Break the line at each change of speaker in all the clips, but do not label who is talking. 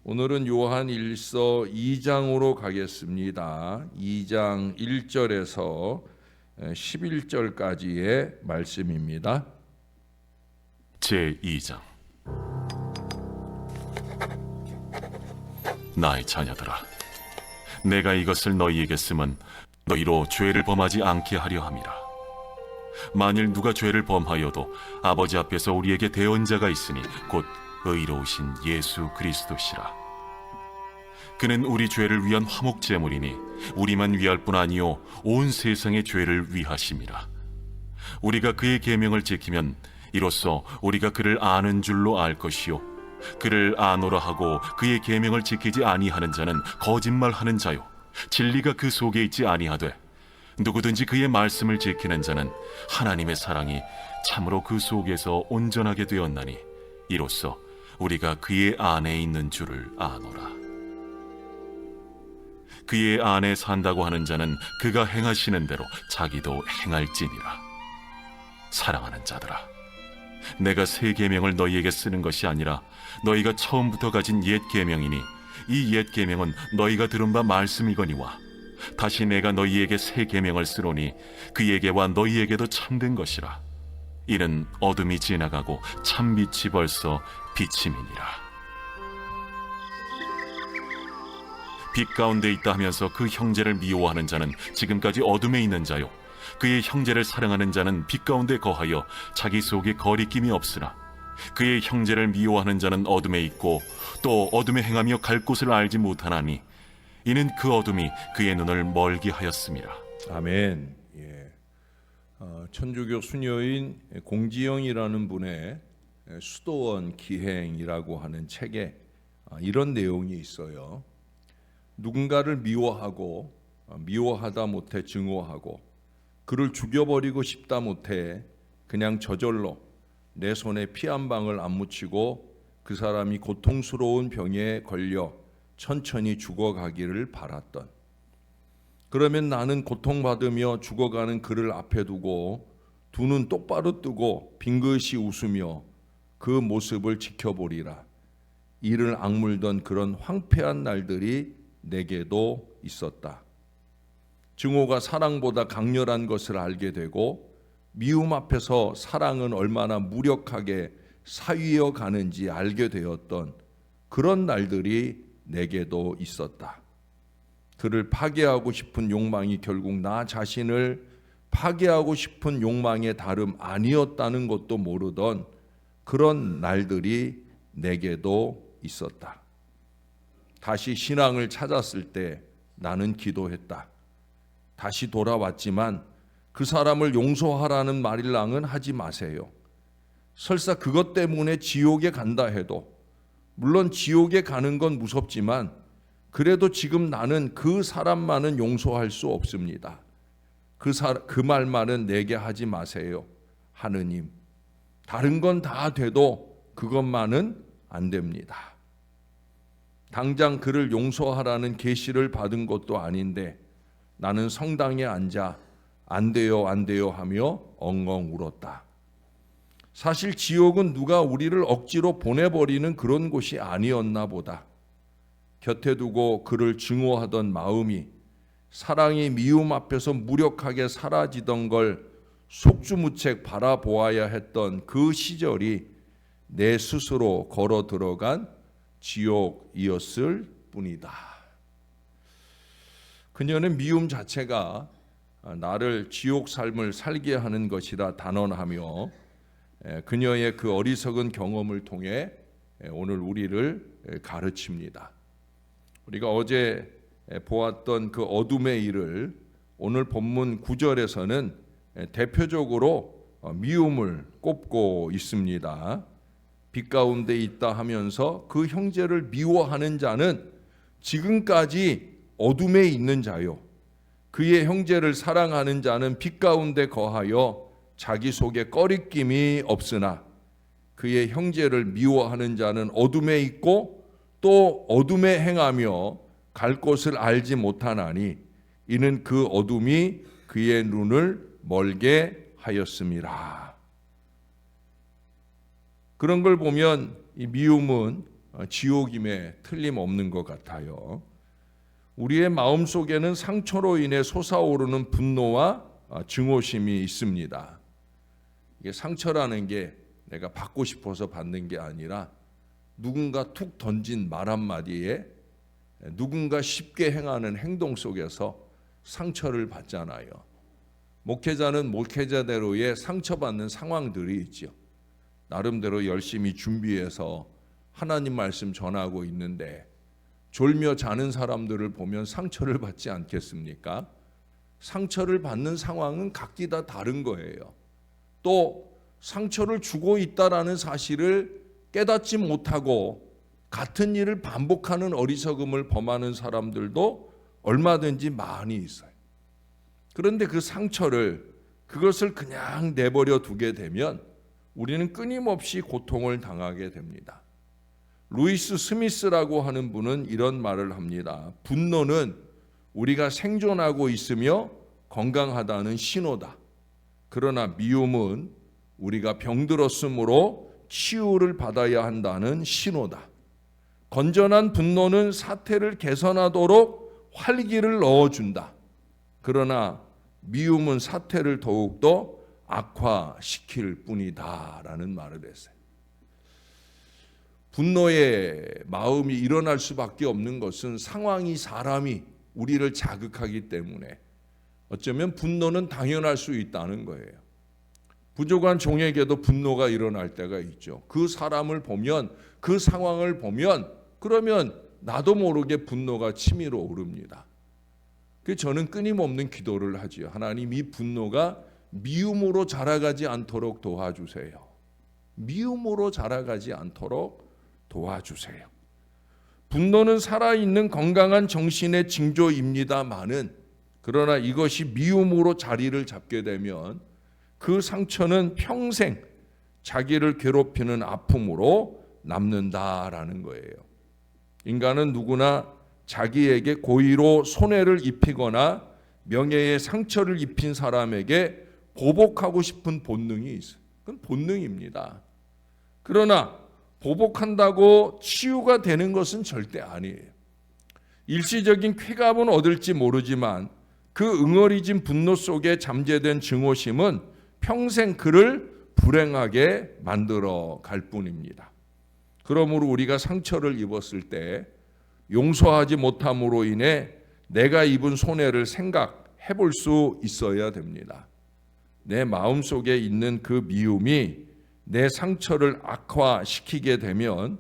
오늘은 요한 1서 2장으로 가겠습니다. 2장 1절에서 11절까지의 말씀입니다.
제2장. 나의 자녀들아, 내가 이것을 너희에게 쓰면 너희로 죄를 범하지 않게 하려 함이라. 만일 누가 죄를 범하여도 아버지 앞에서 우리에게 대언자가 있으니 곧 의로우신 예수 그리스도시라. 그는 우리 죄를 위한 화목제물이니 우리만 위할 뿐 아니요 온 세상의 죄를 위하심이라. 우리가 그의 계명을 지키면 이로써 우리가 그를 아는 줄로 알 것이요 그를 아노라 하고 그의 계명을 지키지 아니하는 자는 거짓말하는 자요 진리가 그 속에 있지 아니하되 누구든지 그의 말씀을 지키는 자는 하나님의 사랑이 참으로 그 속에서 온전하게 되었나니 이로써 우리가 그의 안에 있는 줄을 아노라. 그의 안에 산다고 하는 자는 그가 행하시는 대로 자기도 행할지니라. 사랑하는 자들아, 내가 새 계명을 너희에게 쓰는 것이 아니라 너희가 처음부터 가진 옛 계명이니 이 옛 계명은 너희가 들은 바 말씀이거니와 다시 내가 너희에게 새 계명을 쓰노니 그에게와 너희에게도 참된 것이라. 이는 어둠이 지나가고 참빛이 벌써 비침이니라. 빛 가운데 있다 하면서 그 형제를 미워하는 자는 지금까지 어둠에 있는 자요 그의 형제를 사랑하는 자는 빛 가운데 거하여 자기 속에 거리낌이 없으나 그의 형제를 미워하는 자는 어둠에 있고 또 어둠에 행하며 갈 곳을 알지 못하나니 이는 그 어둠이 그의 눈을 멀게 하였음이라.
아멘. 천주교 수녀인 공지영이라는 분의 수도원 기행이라고 하는 책에 이런 내용이 있어요. 누군가를 미워하고 미워하다 못해 증오하고 그를 죽여버리고 싶다 못해 그냥 저절로 내 손에 피 한 방울 안 묻히고 그 사람이 고통스러운 병에 걸려 천천히 죽어가기를 바랐던, 그러면 나는 고통받으며 죽어가는 그를 앞에 두고 두 눈 똑바로 뜨고 빙긋이 웃으며 그 모습을 지켜보리라. 이를 악물던 그런 황폐한 날들이 내게도 있었다. 증오가 사랑보다 강렬한 것을 알게 되고 미움 앞에서 사랑은 얼마나 무력하게 사위어 가는지 알게 되었던 그런 날들이 내게도 있었다. 그를 파괴하고 싶은 욕망이 결국 나 자신을 파괴하고 싶은 욕망의 다름 아니었다는 것도 모르던 그런 날들이 내게도 있었다. 다시 신앙을 찾았을 때 나는 기도했다. 다시 돌아왔지만 그 사람을 용서하라는 말일랑은 하지 마세요. 설사 그것 때문에 지옥에 간다 해도, 물론 지옥에 가는 건 무섭지만 그래도 지금 나는 그 사람만은 용서할 수 없습니다. 그 말만은 내게 하지 마세요. 하느님, 다른 건 다 돼도 그것만은 안 됩니다. 당장 그를 용서하라는 계시를 받은 것도 아닌데 나는 성당에 앉아 안 돼요 안 돼요 하며 엉엉 울었다. 사실 지옥은 누가 우리를 억지로 보내버리는 그런 곳이 아니었나 보다. 곁에 두고 그를 증오하던 마음이 사랑이 미움 앞에서 무력하게 사라지던 걸 속주무책 바라보아야 했던 그 시절이 내 스스로 걸어 들어간 지옥이었을 뿐이다. 그녀는 미움 자체가 나를 지옥 삶을 살게 하는 것이라 단언하며 그녀의 그 어리석은 경험을 통해 오늘 우리를 가르칩니다. 우리가 어제 보았던 그 어둠의 일을 오늘 본문 9절에서는 대표적으로 미움을 꼽고 있습니다. 빛 가운데 있다 하면서 그 형제를 미워하는 자는 지금까지 어둠에 있는 자요, 그의 형제를 사랑하는 자는 빛 가운데 거하여 자기 속에 꺼리낌이 없으나 그의 형제를 미워하는 자는 어둠에 있고 또 어둠에 행하며 갈 곳을 알지 못하나니 이는 그 어둠이 그의 눈을 멀게 하였음이라. 그런 걸 보면 이 미움은 지옥임에 틀림없는 것 같아요. 우리의 마음속에는 상처로 인해 솟아오르는 분노와 증오심이 있습니다. 이게 상처라는 게 내가 받고 싶어서 받는 게 아니라 누군가 툭 던진 말 한마디에 누군가 쉽게 행하는 행동 속에서 상처를 받잖아요. 목회자는 목회자대로의 상처받는 상황들이 있죠. 나름대로 열심히 준비해서 하나님 말씀 전하고 있는데 졸며 자는 사람들을 보면 상처를 받지 않겠습니까? 상처를 받는 상황은 각기 다 다른 거예요. 또 상처를 주고 있다라는 사실을 깨닫지 못하고 같은 일을 반복하는 어리석음을 범하는 사람들도 얼마든지 많이 있어요. 그런데 그 상처를 그것을 그냥 내버려 두게 되면 우리는 끊임없이 고통을 당하게 됩니다. 루이스 스미스라고 하는 분은 이런 말을 합니다. 분노는 우리가 생존하고 있으며 건강하다는 신호다. 그러나 미움은 우리가 병들었으므로 치유를 받아야 한다는 신호다. 건전한 분노는 사태를 개선하도록 활기를 넣어준다. 그러나 미움은 사태를 더욱더 악화시킬 뿐이다 라는 말을 했어요. 분노의 마음이 일어날 수밖에 없는 것은 상황이 사람이 우리를 자극하기 때문에 어쩌면 분노는 당연할 수 있다는 거예요. 부족한 종에게도 분노가 일어날 때가 있죠. 그 사람을 보면 그 상황을 보면 그러면 나도 모르게 분노가 치밀어 오릅니다. 그래서 저는 끊임없는 기도를 하지요. 하나님, 이 분노가 미움으로 자라가지 않도록 도와주세요. 미움으로 자라가지 않도록 도와주세요. 분노는 살아있는 건강한 정신의 징조입니다마는 그러나 이것이 미움으로 자리를 잡게 되면 그 상처는 평생 자기를 괴롭히는 아픔으로 남는다라는 거예요. 인간은 누구나 자기에게 고의로 손해를 입히거나 명예의 상처를 입힌 사람에게 보복하고 싶은 본능이 있어요. 그건 본능입니다. 그러나 보복한다고 치유가 되는 것은 절대 아니에요. 일시적인 쾌감은 얻을지 모르지만 그 응어리진 분노 속에 잠재된 증오심은 평생 그를 불행하게 만들어 갈 뿐입니다. 그러므로 우리가 상처를 입었을 때 용서하지 못함으로 인해 내가 입은 손해를 생각해 볼 수 있어야 됩니다. 내 마음속에 있는 그 미움이 내 상처를 악화시키게 되면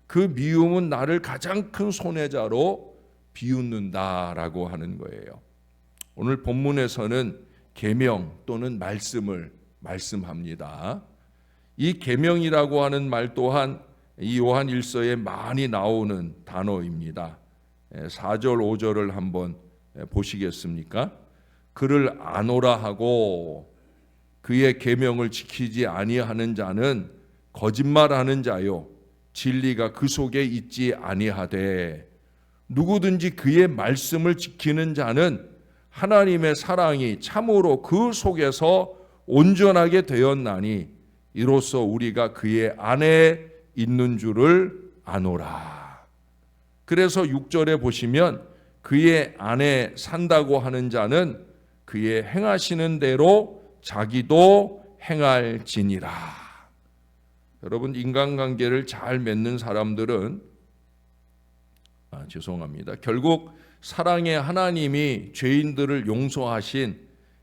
그 미움은 나를 가장 큰 손해자로 비웃는다라고 하는 거예요. 오늘 본문에서는 계명 또는 말씀을 말씀합니다. 이 계명이라고 하는 말 또한 이 요한 1서에 많이 나오는 단어입니다. 4절 5절을 한번 보시겠습니까? 그를 아노라 하고 그의 계명을 지키지 아니하는 자는 거짓말하는 자요 진리가 그 속에 있지 아니하되 누구든지 그의 말씀을 지키는 자는 하나님의 사랑이 참으로 그 속에서 온전하게 되었나니 이로써 우리가 그의 안에 있는 줄을 아노라. 그래서 6절에 보시면 그의 안에 산다고 하는 자는 그의 행하시는 대로 자기도 행할지니라. 여러분, 인간관계를 잘 맺는 사람들은 결국 사랑의 하나님이 죄인들을 용서하신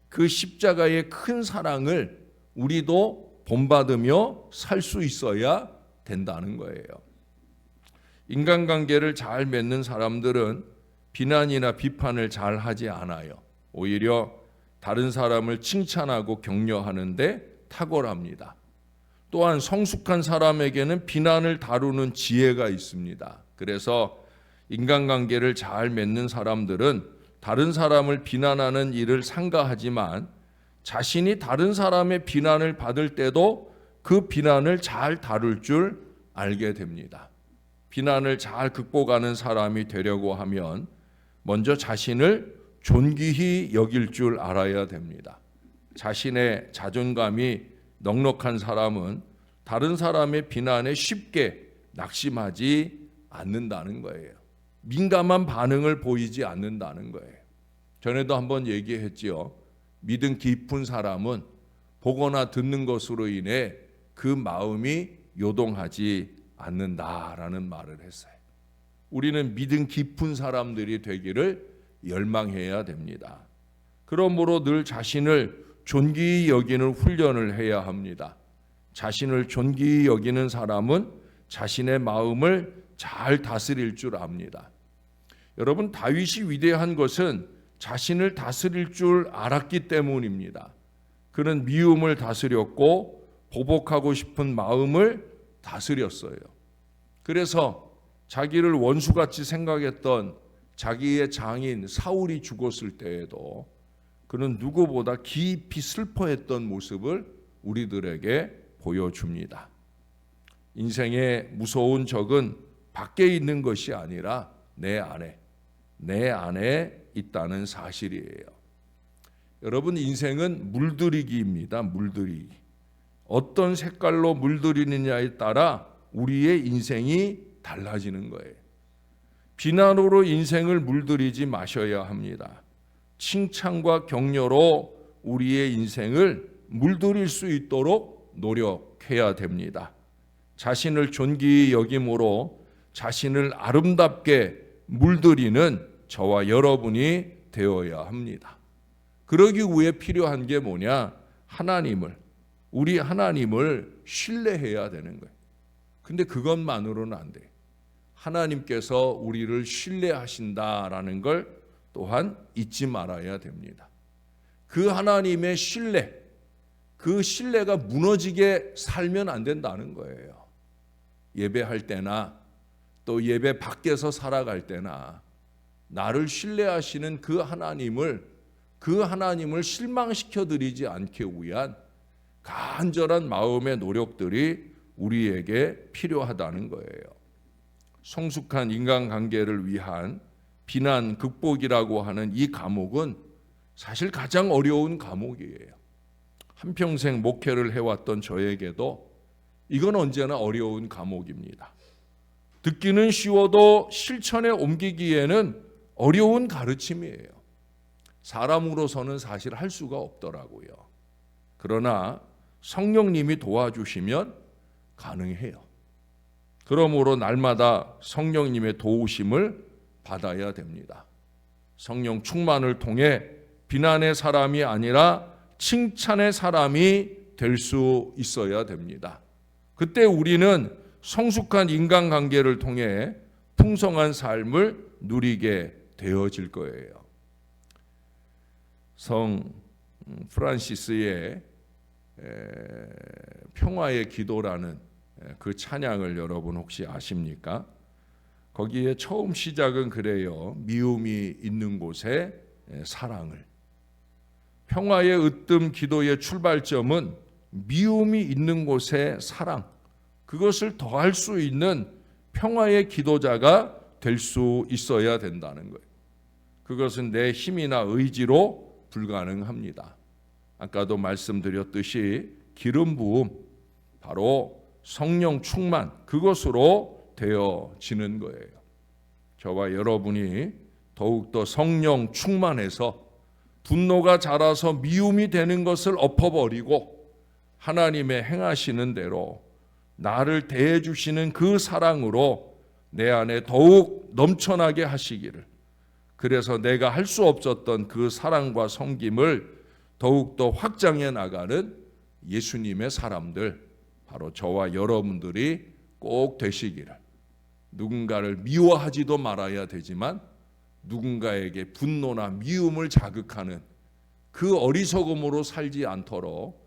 그 십자가의 큰 사랑을 우리도 본받으며 살 수 있어야 된다는 거예요. 인간관계를 잘 맺는 사람들은 비난이나 비판을 잘 하지 않아요. 오히려 다른 사람을 칭찬하고 격려하는데 탁월합니다. 또한 성숙한 사람에게는 비난을 다루는 지혜가 있습니다. 그래서 인간관계를 잘 맺는 사람들은 다른 사람을 비난하는 일을 삼가하지만 자신이 다른 사람의 비난을 받을 때도 그 비난을 잘 다룰 줄 알게 됩니다. 비난을 잘 극복하는 사람이 되려고 하면 먼저 자신을 존귀히 여길 줄 알아야 됩니다. 자신의 자존감이 넉넉한 사람은 다른 사람의 비난에 쉽게 낙심하지 않는다는 거예요. 민감한 반응을 보이지 않는다는 거예요. 전에도 한번 얘기했지요. 믿음 깊은 사람은 보거나 듣는 것으로 인해 그 마음이 요동하지 않는다라는 말을 했어요. 우리는 믿음 깊은 사람들이 되기를 열망해야 됩니다. 그러므로 늘 자신을 존귀히 여기는 훈련을 해야 합니다. 자신을 존귀히 여기는 사람은 자신의 마음을 잘 다스릴 줄 압니다. 여러분, 다윗이 위대한 것은 자신을 다스릴 줄 알았기 때문입니다. 그는 미움을 다스렸고 보복하고 싶은 마음을 다스렸어요. 그래서 자기를 원수같이 생각했던 자기의 장인 사울이 죽었을 때에도 그는 누구보다 깊이 슬퍼했던 모습을 우리들에게 보여줍니다. 인생의 무서운 적은 밖에 있는 것이 아니라 내 안에 있다는 사실이에요. 여러분, 인생은 물들이기입니다. 물들이기. 어떤 색깔로 물들이느냐에 따라 우리의 인생이 달라지는 거예요. 비난으로 인생을 물들이지 마셔야 합니다. 칭찬과 격려로 우리의 인생을 물들일 수 있도록 노력해야 됩니다. 자신을 존귀히 여김으로 자신을 아름답게 물들이는 저와 여러분이 되어야 합니다. 그러기 위해 필요한 게 뭐냐? 우리 하나님을 신뢰해야 되는 거예요. 근데 그것만으로는 안 돼요. 하나님께서 우리를 신뢰하신다라는 걸 또한 잊지 말아야 됩니다. 그 하나님의 신뢰, 그 신뢰가 무너지게 살면 안 된다는 거예요. 예배할 때나 또 예배 밖에서 살아갈 때나 나를 신뢰하시는 그 하나님을 실망시켜 드리지 않기 위한 간절한 마음의 노력들이 우리에게 필요하다는 거예요. 성숙한 인간관계를 위한 비난 극복이라고 하는 이 과목은 사실 가장 어려운 과목이에요. 한평생 목회를 해왔던 저에게도 이건 언제나 어려운 과목입니다. 듣기는 쉬워도 실천에 옮기기에는 어려운 가르침이에요. 사람으로서는 사실 할 수가 없더라고요. 그러나 성령님이 도와주시면 가능해요. 그러므로 날마다 성령님의 도우심을 받아야 됩니다. 성령 충만을 통해 비난의 사람이 아니라 칭찬의 사람이 될 수 있어야 됩니다. 그때 우리는 성숙한 인간관계를 통해 풍성한 삶을 누리게 되어질 거예요. 성 프란시스의 평화의 기도라는 그 찬양을 여러분 혹시 아십니까? 거기에 처음 시작은 그래요. 미움이 있는 곳에 사랑을. 평화의 으뜸 기도의 출발점은 미움이 있는 곳에 사랑. 그것을 더할 수 있는 평화의 기도자가 될 수 있어야 된다는 거예요. 그것은 내 힘이나 의지로 불가능합니다. 아까도 말씀드렸듯이 기름 부음, 바로 성령 충만, 그것으로 되어지는 거예요. 저와 여러분이 더욱더 성령 충만해서 분노가 자라서 미움이 되는 것을 엎어버리고 하나님의 행하시는 대로 나를 대해주시는 그 사랑으로 내 안에 더욱 넘쳐나게 하시기를, 그래서 내가 할 수 없었던 그 사랑과 섬김을 더욱더 확장해 나가는 예수님의 사람들, 바로 저와 여러분들이 꼭 되시기를, 누군가를 미워하지도 말아야 되지만 누군가에게 분노나 미움을 자극하는 그 어리석음으로 살지 않도록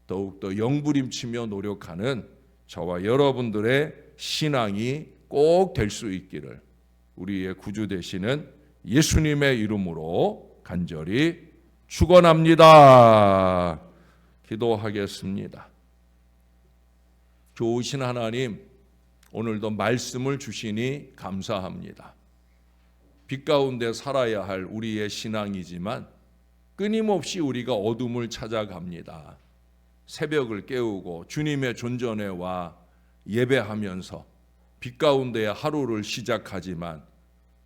더욱더 영부림치며 노력하는 저와 여러분들의 신앙이 꼭 될 수 있기를 우리의 구주 되시는 예수님의 이름으로 간절히 축원합니다. 기도하겠습니다. 좋으신 하나님, 오늘도 말씀을 주시니 감사합니다. 빛 가운데 살아야 할 우리의 신앙이지만 끊임없이 우리가 어둠을 찾아갑니다. 새벽을 깨우고 주님의 존전에 와 예배하면서 빛 가운데 하루를 시작하지만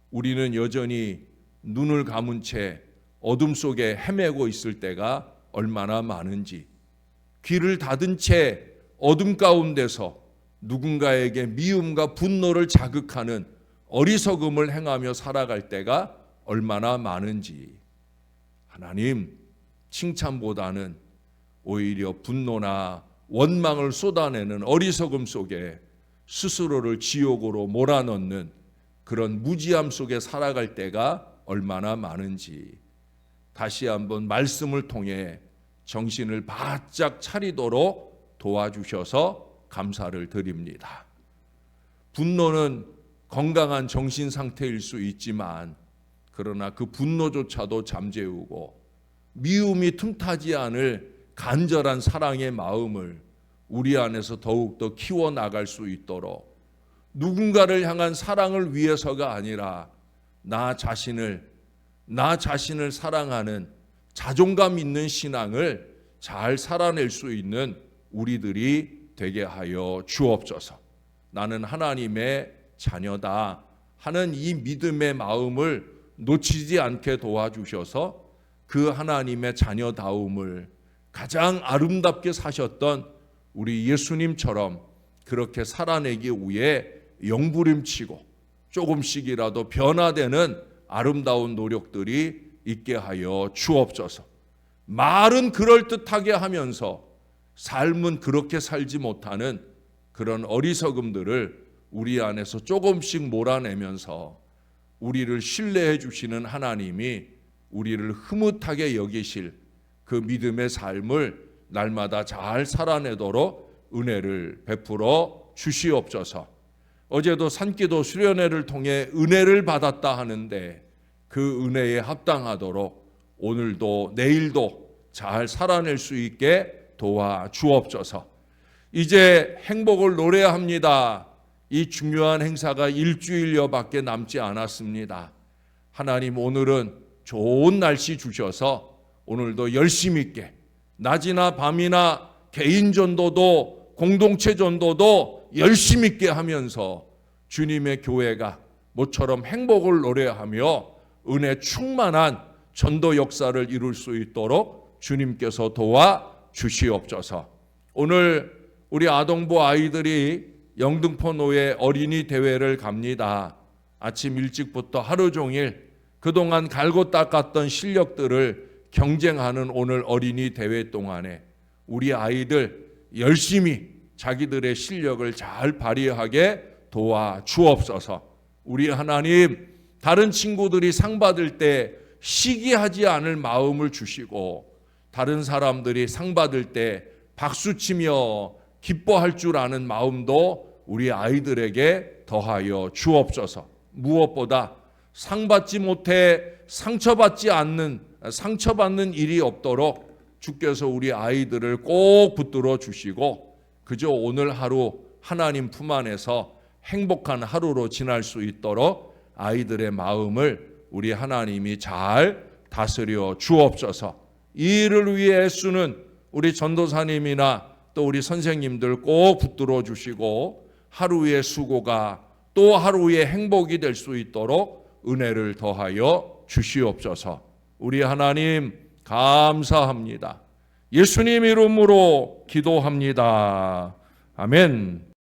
우리는 여전히 눈을 감은 채 어둠 속에 헤매고 있을 때가 얼마나 많은지, 귀를 닫은 채 어둠 가운데서 누군가에게 미움과 분노를 자극하는 어리석음을 행하며 살아갈 때가 얼마나 많은지, 하나님, 칭찬보다는 오히려 분노나 원망을 쏟아내는 어리석음 속에 스스로를 지옥으로 몰아넣는 그런 무지함 속에 살아갈 때가 얼마나 많은지 다시 한번 말씀을 통해 정신을 바짝 차리도록 도와주셔서 감사를 드립니다. 분노는 건강한 정신 상태일 수 있지만 그러나 그 분노조차도 잠재우고 미움이 틈타지 않을 간절한 사랑의 마음을 우리 안에서 더욱더 키워나갈 수 있도록 누군가를 향한 사랑을 위해서가 아니라 나 자신을 사랑하는 자존감 있는 신앙을 잘 살아낼 수 있는 우리들이 되게 하여 주옵소서. 나는 하나님의 자녀다 하는 이 믿음의 마음을 놓치지 않게 도와주셔서 그 하나님의 자녀다움을 가장 아름답게 사셨던 우리 예수님처럼 그렇게 살아내기 위해 영부림치고 조금씩이라도 변화되는 아름다운 노력들이 있게 하여 주옵소서. 말은 그럴듯하게 하면서 삶은 그렇게 살지 못하는 그런 어리석음들을 우리 안에서 조금씩 몰아내면서 우리를 신뢰해 주시는 하나님이 우리를 흐뭇하게 여기실 그 믿음의 삶을 날마다 잘 살아내도록 은혜를 베풀어 주시옵소서. 어제도 산기도 수련회를 통해 은혜를 받았다 하는데 그 은혜에 합당하도록 오늘도 내일도 잘 살아낼 수 있게 도와 주옵소서. 이제 행복을 노래합니다. 이 중요한 행사가 일주일여밖에 남지 않았습니다. 하나님, 오늘은 좋은 날씨 주셔서 오늘도 열심히 있게 낮이나 밤이나 개인 전도도 공동체 전도도 열심히 있게 하면서 주님의 교회가 모처럼 행복을 노래하며 은혜 충만한 전도 역사를 이룰 수 있도록 주님께서 도와 주시옵소서. 오늘 우리 아동부 아이들이 영등포노회 어린이 대회를 갑니다. 아침 일찍부터 하루 종일 그동안 갈고 닦았던 실력들을 경쟁하는 오늘 어린이 대회 동안에 우리 아이들 열심히 자기들의 실력을 잘 발휘하게 도와 주옵소서. 우리 하나님, 다른 친구들이 상 받을 때 시기하지 않을 마음을 주시고 다른 사람들이 상 받을 때 박수치며 기뻐할 줄 아는 마음도 우리 아이들에게 더하여 주옵소서. 무엇보다 상 받지 못해 상처받는 일이 없도록 주께서 우리 아이들을 꼭 붙들어 주시고 그저 오늘 하루 하나님 품 안에서 행복한 하루로 지날 수 있도록 아이들의 마음을 우리 하나님이 잘 다스려 주옵소서. 이 일을 위해 애쓰는 우리 전도사님이나 또 우리 선생님들 꼭 붙들어 주시고 하루의 수고가 또 하루의 행복이 될 수 있도록 은혜를 더하여 주시옵소서. 우리 하나님 감사합니다. 예수님 이름으로 기도합니다. 아멘.